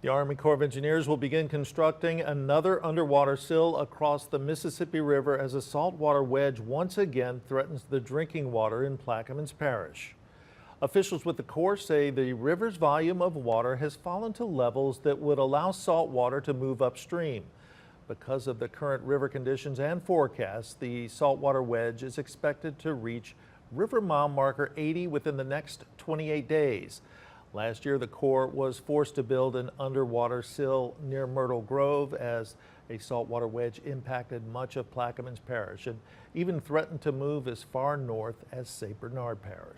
The Army Corps of Engineers will begin constructing another underwater sill across the Mississippi River as a saltwater wedge once again threatens the drinking water in Plaquemines Parish. Officials with the Corps say the river's volume of water has fallen to levels that would allow salt water to move upstream. Because of the current river conditions and forecasts, the saltwater wedge is expected to reach river mile marker 80 within the next 28 days. Last year, the Corps was forced to build an underwater sill near Myrtle Grove as a saltwater wedge impacted much of Plaquemines Parish and even threatened to move as far north as St. Bernard Parish.